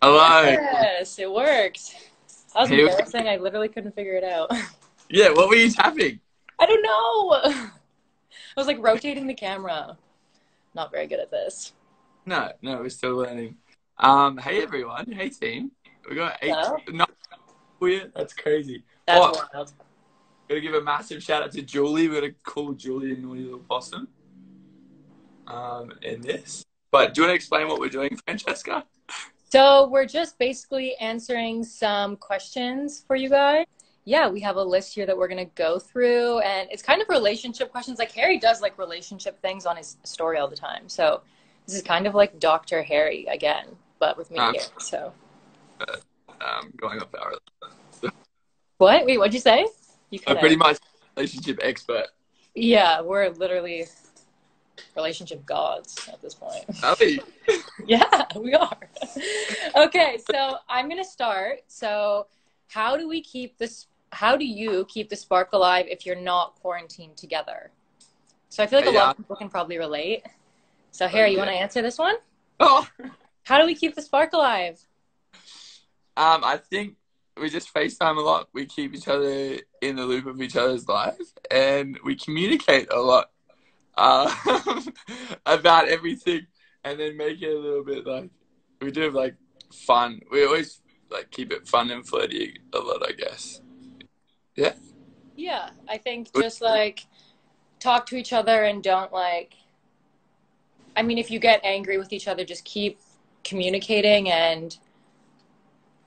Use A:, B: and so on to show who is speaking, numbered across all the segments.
A: Hello.
B: Yes, it worked. That was
A: Hey,
B: embarrassing. I literally couldn't figure it out.
A: yeah, what were you tapping?
B: I don't know. I was like rotating the camera. Not very good at this.
A: No, we're still learning. Hey everyone. Hey team. We got eight.
B: So,
A: No, weird. That's crazy.
B: that's
A: Oh,
B: wild.
A: gotta give a massive shout out to Julie. We gotta call Julie a naughty little possum. In this. But do you want to explain what we're doing, Francesca?
B: So we're just basically answering some questions for you guys. Yeah, we have a list here that we're gonna go through, and it's kind of relationship questions. Like Harry does like relationship things on his story all the time. So this is kind of like Dr. Harry again, but with me here. So
A: Going off our.
B: what? Wait, what'd you say? You
A: I'm
B: cut
A: pretty
B: out.
A: much a relationship expert.
B: Yeah, we're literally relationship gods at this point.
A: Are we?
B: Yeah, we are. Okay, so I'm gonna start. So how do you keep the spark alive if you're not quarantined together? So I feel like a lot
A: Yeah.
B: of people can probably relate. So Harry, you
A: Yeah.
B: want to answer this one?
A: Oh.
B: How do we keep the spark alive?
A: I think we just FaceTime a lot. We keep each other in the loop of each other's lives, and we communicate a lot uh, about everything, and then make it a little bit like we do like fun. We always like keep it fun and flirty a lot, I guess. Yeah.
B: Yeah, I think just like talk to each other and don't like, I mean, if you get angry with each other, just keep communicating and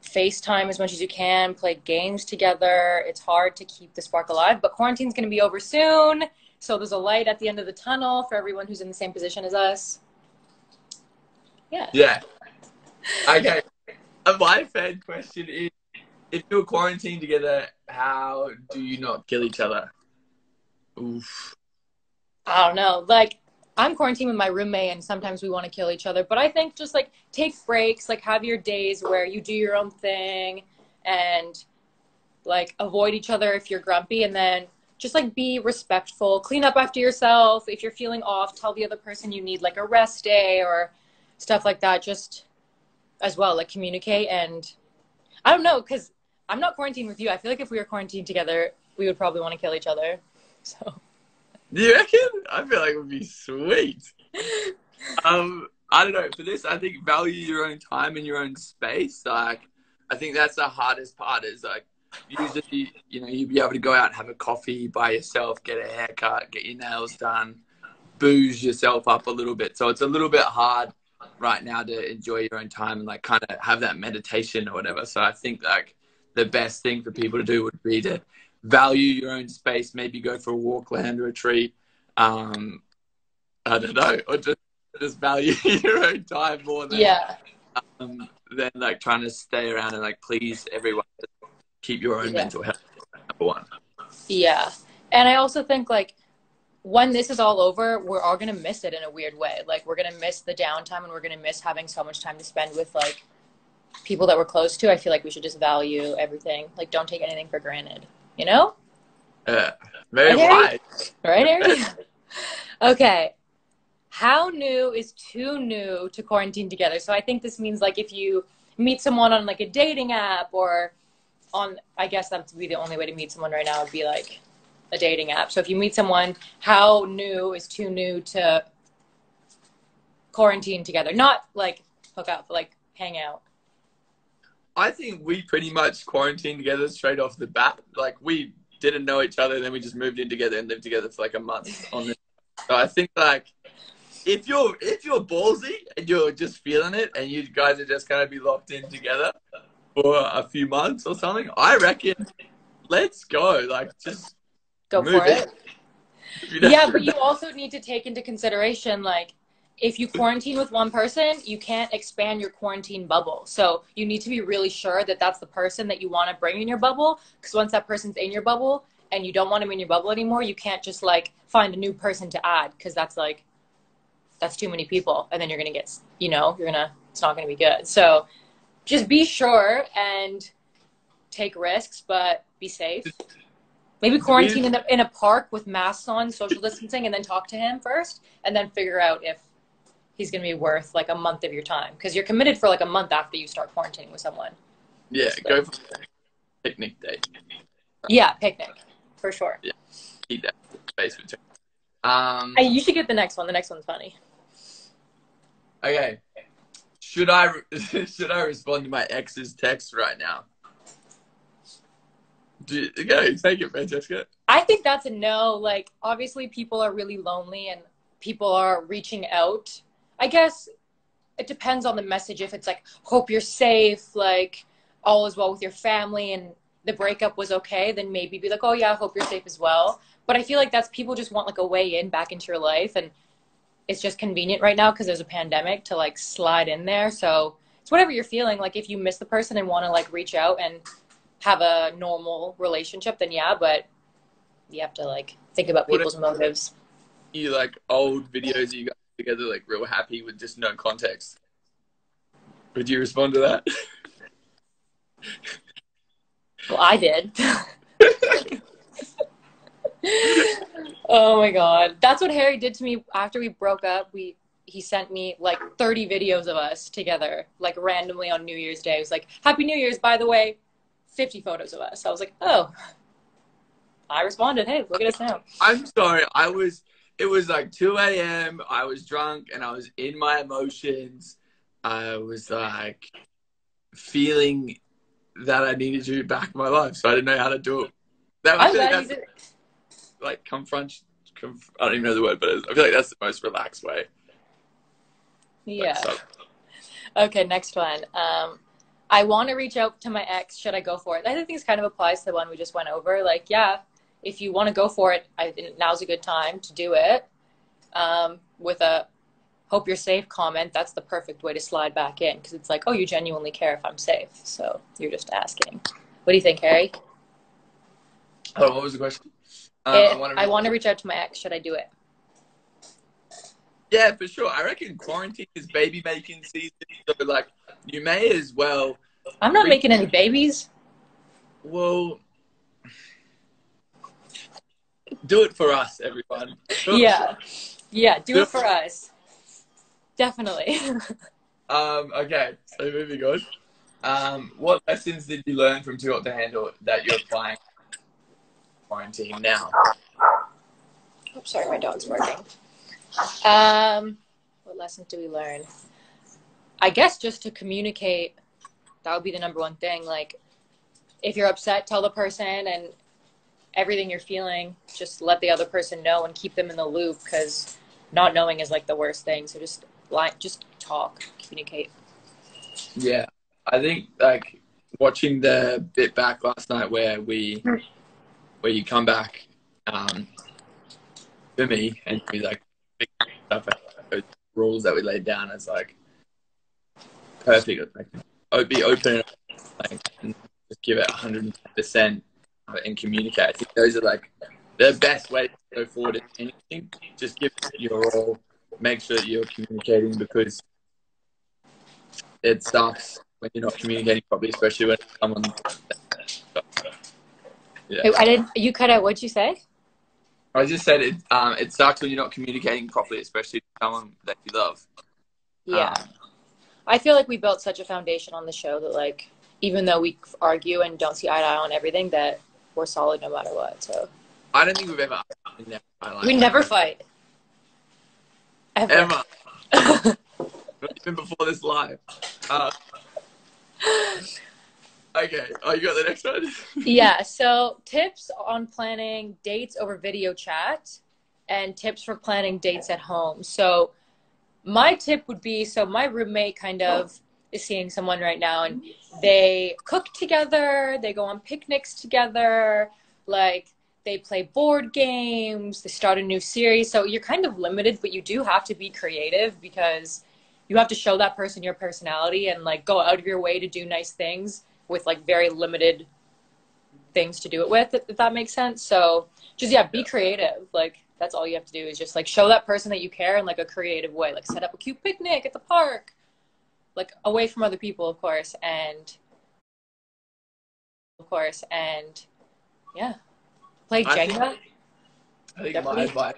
B: FaceTime as much as you can, play games together. It's hard to keep the spark alive, but quarantine's going to be over soon. So there's a light at the end of the tunnel for everyone who's in the same position as us. Yeah.
A: Yeah. Okay. My fan question is: if you're quarantined together, how do you not kill each other? Oof.
B: I don't know. Like, I'm quarantined with my roommate, and sometimes we want to kill each other. But I think just like take breaks, like have your days where you do your own thing and like avoid each other if you're grumpy, and then just like be respectful, clean up after yourself. If you're feeling off, tell the other person you need like a rest day or stuff like that. Just as well, like communicate. And I don't know, because I'm not quarantined with you. I feel like if we were quarantined together, we would probably want to kill each other. So.
A: Do you reckon? I feel like it would be sweet. I don't know. For this, I think value your own time and your own space. Like, I think that's the hardest part. Is like usually, you'd be able to go out and have a coffee by yourself, get a haircut, get your nails done, booze yourself up a little bit. So it's a little bit hard right now to enjoy your own time and like kind of have that meditation or whatever. So I think like the best thing for people to do would be to value your own space, maybe go for a walk, land under a tree. I don't know, or just value your own time more than like trying to stay around and like please everyone. Keep your own mental health number one.
B: Yeah, and I also think like when this is all over, we're all gonna miss it in a weird way. Like we're gonna miss the downtime, and we're gonna miss having so much time to spend with like people that we're close to. I feel like we should just value everything. Like don't take anything for granted. You know?
A: Very wise.
B: Right, Harry? Okay. How new is too new to quarantine together? So I think this means like if you meet someone on like a dating app or on, I guess that would be the only way to meet someone right now would be like a dating app. So if you meet someone, how new is too new to quarantine together? Not like hook up, but like hang out.
A: I think we pretty much quarantined together straight off the bat. Like we didn't know each other, and then we just moved in together and lived together for like a month on this. So I think like if you're ballsy and you're just feeling it, and you guys are just gonna be locked in together for a few months or something, I reckon let's go. Like just
B: go
A: move
B: for it.
A: in.
B: Yeah, but you also need to take into consideration like if you quarantine with one person, you can't expand your quarantine bubble. So you need to be really sure that that's the person that you want to bring in your bubble. Because once that person's in your bubble and you don't want him in your bubble anymore, you can't just like find a new person to add, because that's too many people. And then you're going to get, it's not going to be good. So just be sure and take risks, but be safe. Maybe quarantine in a park with masks on, social distancing, and then talk to him first, and then figure out if he's going to be worth like a month of your time, because you're committed for like a month after you start quarantining with someone.
A: Yeah,
B: so.
A: Go for a picnic date.
B: Yeah, picnic for sure.
A: Yeah, keep that space between.
B: Hey, you should get the next one. The next one's funny.
A: Okay, should I respond to my ex's text right now? Go take it, Francesca.
B: I think that's a no. Like, obviously, people are really lonely and people are reaching out. I guess it depends on the message. If it's like, hope you're safe, like all is well with your family, and the breakup was okay, then maybe be like, oh yeah, I hope you're safe as well. But I feel like that's, people just want like a way in back into your life, and it's just convenient right now because there's a pandemic to like slide in there. So it's whatever you're feeling. Like, if you miss the person and want to like reach out and have a normal relationship, then yeah, but you have to like think about people's motives.
A: You like old videos you got together, like real happy with just no context. Would you respond to that?
B: Well, I did. Oh my god, that's what Harry did to me after we broke up. He sent me like 30 videos of us together, like randomly on New Year's Day. It was like, Happy New Year's, by the way. 50 photos of us. I was like, oh. I responded, hey, look at us now.
A: I'm sorry. It was like 2 a.m. I was drunk and I was in my emotions. I was like feeling that I needed you back in my life, so I didn't know how to do it. I feel like that's like I don't even know the word, but I feel like that's the most relaxed way.
B: Yeah. Okay, next one. I want to reach out to my ex. Should I go for it? I think this kind of applies to the one we just went over. Like, yeah, if you want to go for it, I think now's a good time to do it. With a hope you're safe comment, that's the perfect way to slide back in, because it's like, oh, you genuinely care if I'm safe. So you're just asking. What do you think, Harry?
A: Oh, what was the question?
B: I want to reach out to my ex. Should I do it?
A: Yeah, for sure. I reckon quarantine is baby making season. So, like, you may as well.
B: I'm not making any babies.
A: Well, do it for us, everyone.
B: Yeah, do it for us. Definitely.
A: Okay, so moving on. What lessons did you learn from Too Hot to Handle that you're applying quarantine now?
B: Oh, sorry, my dog's barking. What lessons do we learn? I guess just to communicate. That would be the number one thing. Like, if you're upset, tell the person, and everything you're feeling, just let the other person know and keep them in the loop, because not knowing is like the worst thing. So just talk, communicate.
A: Yeah, I think like watching the bit back last night where you come back to me and we like pick stuff out, those rules that we laid down as like perfect. Like, be open, like, and just give it 100% and communicate. I think those are like the best way to go forward in anything. Just give it your all. Make sure that you're communicating, because it sucks when you're not communicating properly, especially when someone. Yeah.
B: You cut out. What'd you say?
A: I just said it sucks when you're not communicating properly, especially with someone that you love.
B: Yeah. I feel like we built such a foundation on the show that, like, even though we argue and don't see eye to eye on everything, that we're solid no matter what. So
A: I don't think we've ever.
B: We never fight. Ever.
A: Even before this live. Okay. Oh, you got the next one?
B: Yeah. So tips on planning dates over video chat and tips for planning dates at home. So my tip would be, so my roommate kind of is seeing someone right now, and they cook together, they go on picnics together, like they play board games, they start a new series. So you're kind of limited, but you do have to be creative, because you have to show that person your personality and like go out of your way to do nice things with like very limited things to do it with, if that makes sense. So just, yeah, be creative. Like, that's all you have to do, is just like show that person that you care in like a creative way. Like, set up a cute picnic at the park, like away from other people, of course. And yeah, play Jenga.
A: I think my advice